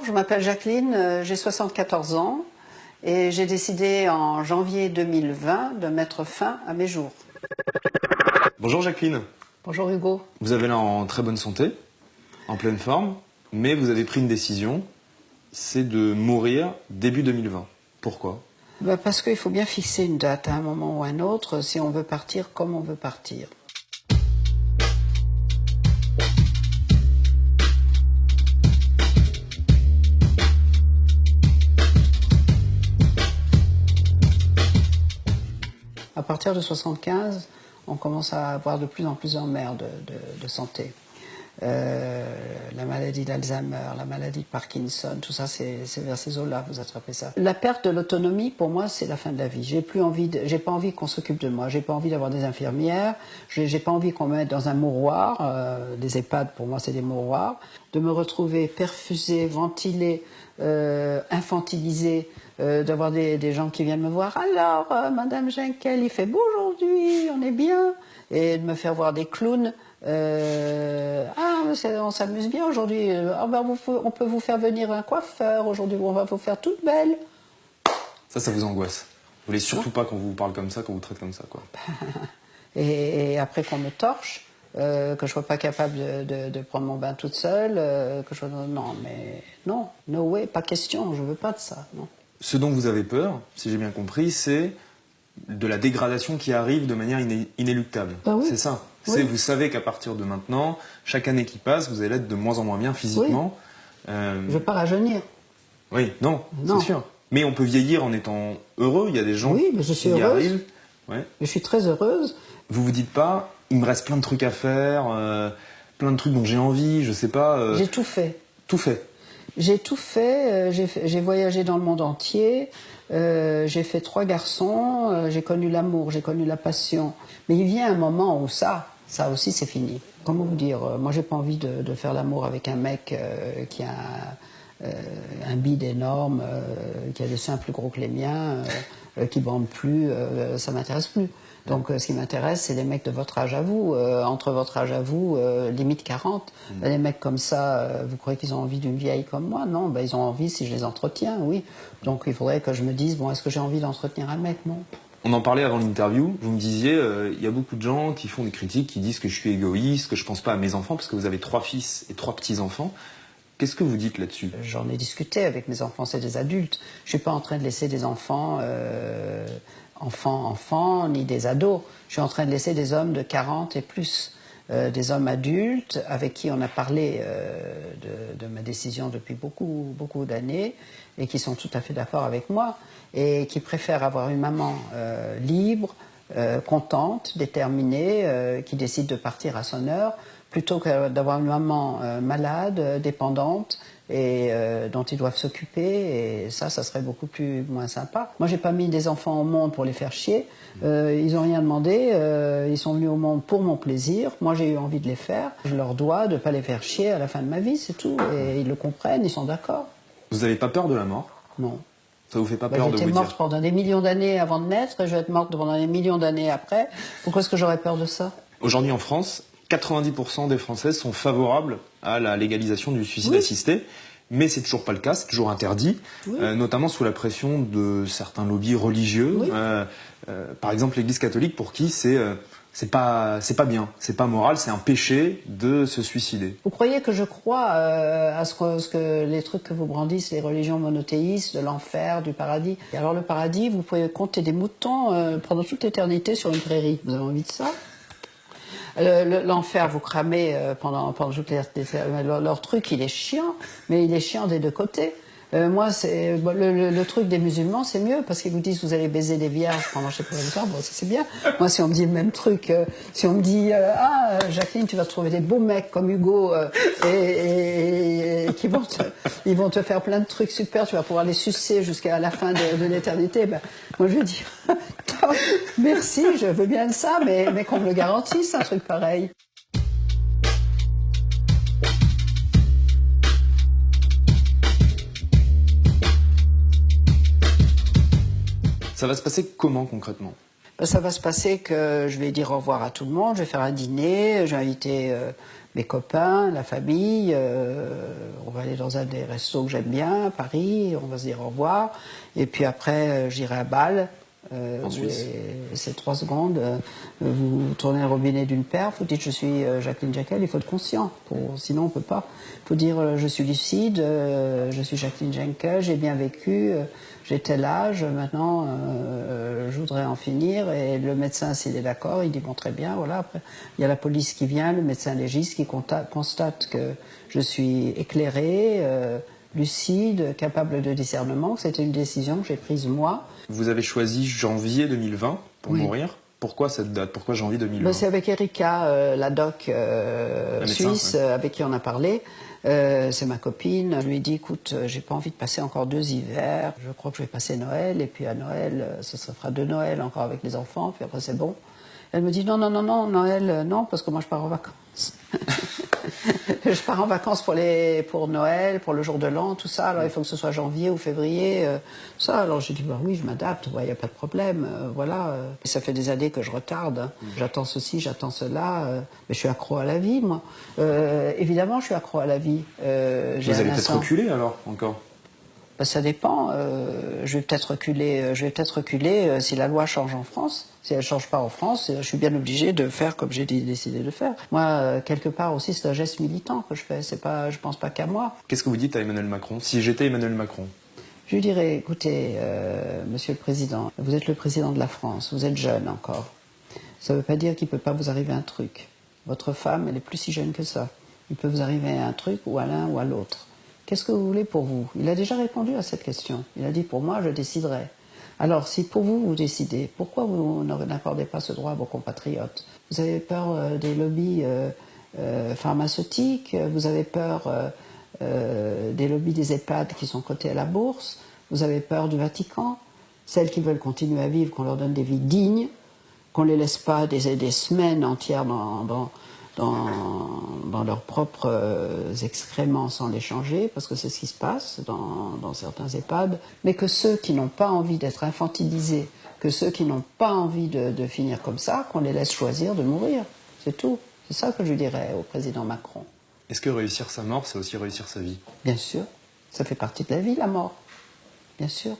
Bonjour, je m'appelle Jacqueline, j'ai 74 ans et j'ai décidé en janvier 2020 de mettre fin à mes jours. Bonjour Jacqueline. Bonjour Hugo. Vous avez l'air en très bonne santé, en pleine forme, mais vous avez pris une décision, c'est de mourir début 2020. Pourquoi ? Parce qu'il faut bien fixer une date à un moment ou à un autre si on veut partir comme on veut partir. À partir de 75, on commence à avoir de plus en plus d'emmerdes de santé. La maladie d'Alzheimer, la maladie de Parkinson, tout ça, c'est vers ces eaux-là vous attrapez ça. La perte de l'autonomie, pour moi, c'est la fin de la vie. J'ai pas envie qu'on s'occupe de moi. J'ai pas envie d'avoir des infirmières. J'ai pas envie qu'on me mette dans un mouroir. Les EHPAD, pour moi, c'est des mouroirs. De me retrouver perfusée, ventilée, infantilisée, d'avoir des gens qui viennent me voir. Alors, Madame Jenkel, il fait beau aujourd'hui, on est bien. Et de me faire voir des clowns. On s'amuse bien aujourd'hui. On peut vous faire venir un coiffeur aujourd'hui, on va vous faire toute belle. Ça vous angoisse. Vous voulez surtout pas qu'on vous parle comme ça, qu'on vous traite comme ça, quoi. Et après qu'on me torche, que je sois pas capable de prendre mon bain toute seule, non, no way, pas question, je veux pas de ça, non. Ce dont vous avez peur, si j'ai bien compris, c'est de la dégradation qui arrive de manière inéluctable. Ah oui. C'est ça. Oui. Vous savez qu'à partir de maintenant, chaque année qui passe, vous allez être de moins en moins bien physiquement. Oui. Je veux pas rajeunir. Oui, non, Non. c'est sûr. Mais on peut vieillir en étant heureux. Il y a des gens Oui, mais je suis qui y heureuse. arrivent. Ouais. Je suis très heureuse. Vous vous dites pas, il me reste plein de trucs à faire, plein de trucs dont j'ai envie, je sais pas. J'ai tout fait. Tout fait. J'ai tout fait, j'ai voyagé dans le monde entier, j'ai fait 3 garçons, j'ai connu l'amour, j'ai connu la passion. Mais il vient un moment où ça aussi c'est fini. Comment vous dire, moi j'ai pas envie de faire l'amour avec un mec qui a un bide énorme, qui a des seins plus gros que les miens, qui bande plus, ça m'intéresse plus. Donc ce qui m'intéresse, c'est les mecs de votre âge à vous, entre votre âge à vous, limite 40. Les mecs comme ça, vous croyez qu'ils ont envie d'une vieille comme moi? Non, ils ont envie si je les entretiens, oui. Donc il faudrait que je me dise, bon, est-ce que j'ai envie d'entretenir un mec? Non. On en parlait avant l'interview, vous me disiez, il y a beaucoup de gens qui font des critiques, qui disent que je suis égoïste, que je pense pas à mes enfants, parce que vous avez 3 fils et 3 petits-enfants. Qu'est-ce que vous dites là-dessus? J'en ai discuté avec mes enfants, c'est des adultes. Je suis pas en train de laisser des enfants... enfants, ni des ados. Je suis en train de laisser des hommes de 40 et plus. Des hommes adultes avec qui on a parlé de ma décision depuis beaucoup d'années et qui sont tout à fait d'accord avec moi et qui préfèrent avoir une maman libre, contente, déterminée, qui décide de partir à son heure, plutôt que d'avoir une maman malade, dépendante, et dont ils doivent s'occuper, et ça serait beaucoup moins sympa. Moi, j'ai pas mis des enfants au monde pour les faire chier. Ils ont rien demandé. Ils sont venus au monde pour mon plaisir. Moi, j'ai eu envie de les faire. Je leur dois de pas les faire chier à la fin de ma vie, c'est tout. Et ils le comprennent, ils sont d'accord. Vous n'avez pas peur de la mort? Non. Ça vous fait pas peur de vous dire? J'étais morte pendant des millions d'années avant de naître, et je vais être morte pendant des millions d'années après. Pourquoi est-ce que j'aurais peur de ça? Aujourd'hui en France, 90% des Français sont favorables à la légalisation du suicide assisté, mais c'est toujours pas le cas, c'est toujours interdit, notamment sous la pression de certains lobbies religieux. Par exemple, l'Église catholique, pour qui c'est pas bien, c'est pas moral, c'est un péché de se suicider. Vous croyez que je crois à ce que les trucs que vous brandissent, les religions monothéistes, de l'enfer, du paradis? Et alors le paradis, vous pouvez compter des moutons pendant toute l'éternité sur une prairie. Vous avez envie de ça? L'enfer, vous cramez pendant toute l'éternité. Leur truc, il est chiant, mais il est chiant des deux côtés. Moi, le truc des musulmans, c'est mieux, parce qu'ils vous disent vous allez baiser des vierges pendant je sais pas longtemps, bon, ça c'est bien. Moi, si on me dit le même truc, si on me dit Jacqueline, tu vas trouver des beaux mecs comme Hugo et qui ils vont te faire plein de trucs super, tu vas pouvoir les sucer jusqu'à la fin de l'éternité, moi je vais dire merci, je veux bien de ça, mais qu'on me le garantisse, un truc pareil. Ça va se passer comment concrètement? Ben, ça va se passer que je vais dire au revoir à tout le monde, je vais faire un dîner, j'ai invité mes copains, la famille, on va aller dans un des restos que j'aime bien, à Paris, on va se dire au revoir, et puis après j'irai à Bâle. En Suisse. C'est 3 secondes. Vous tournez le robinet d'une paire, vous dites je suis Jacqueline Jekyll, il faut être conscient, sinon on ne peut pas. Il faut dire je suis lucide, je suis Jacqueline Jekyll, j'ai bien vécu, j'ai tel âge, maintenant je voudrais en finir. Et le médecin, s'il est d'accord, il dit bon très bien, voilà. Après, il y a la police qui vient, le médecin légiste qui constate que je suis éclairée, lucide, capable de discernement, que c'était une décision que j'ai prise moi. Vous avez choisi janvier 2020 pour mourir. Pourquoi cette date? Pourquoi janvier 2020? Ben, c'est avec Erika, la doc suisse, avec qui on a parlé. C'est ma copine. Je lui ai dit, écoute, j'ai pas envie de passer encore 2 hivers. Je crois que je vais passer Noël. Et puis à Noël, ce fera 2 Noëls encore avec les enfants. Puis après, c'est bon. Elle me dit, non, Noël, non, parce que moi, je pars en vacances. Je pars en vacances pour Noël, pour le jour de l'an, tout ça. Alors il faut que ce soit janvier ou février, ça. Alors j'ai dit bah oui, je m'adapte, il n'y a pas de problème, voilà. Ça fait des années que je retarde. Hein. J'attends ceci, j'attends cela, mais je suis accro à la vie, moi. Évidemment, je suis accro à la vie. Vous allez peut-être reculer alors encore. Ben, ça dépend. Je vais peut-être reculer si la loi change en France. Si elle ne change pas en France, je suis bien obligée de faire comme j'ai décidé de faire. Moi, quelque part aussi, c'est un geste militant que je fais. C'est pas, je pense pas qu'à moi. Qu'est-ce que vous dites à Emmanuel Macron? Si j'étais Emmanuel Macron? Je lui dirais, écoutez, Monsieur le Président, vous êtes le président de la France, vous êtes jeune encore. Ça ne veut pas dire qu'il ne peut pas vous arriver un truc. Votre femme, elle est plus si jeune que ça. Il peut vous arriver un truc ou à l'un ou à l'autre. Qu'est-ce que vous voulez pour vous? Il a déjà répondu à cette question. Il a dit, pour moi, je déciderai. Alors, si pour vous, vous décidez, pourquoi vous n'accordez pas ce droit à vos compatriotes? Vous avez peur des lobbies pharmaceutiques, vous avez peur des lobbies des EHPAD qui sont cotés à la bourse, vous avez peur du Vatican, celles qui veulent continuer à vivre, qu'on leur donne des vies dignes, qu'on ne les laisse pas des semaines entières dans leurs propres excréments sans les changer, parce que c'est ce qui se passe dans certains EHPAD, mais que ceux qui n'ont pas envie d'être infantilisés, que ceux qui n'ont pas envie de finir comme ça, qu'on les laisse choisir de mourir. C'est tout. C'est ça que je dirais au président Macron. Est-ce que réussir sa mort, c'est aussi réussir sa vie? Bien sûr. Ça fait partie de la vie, la mort. Bien sûr.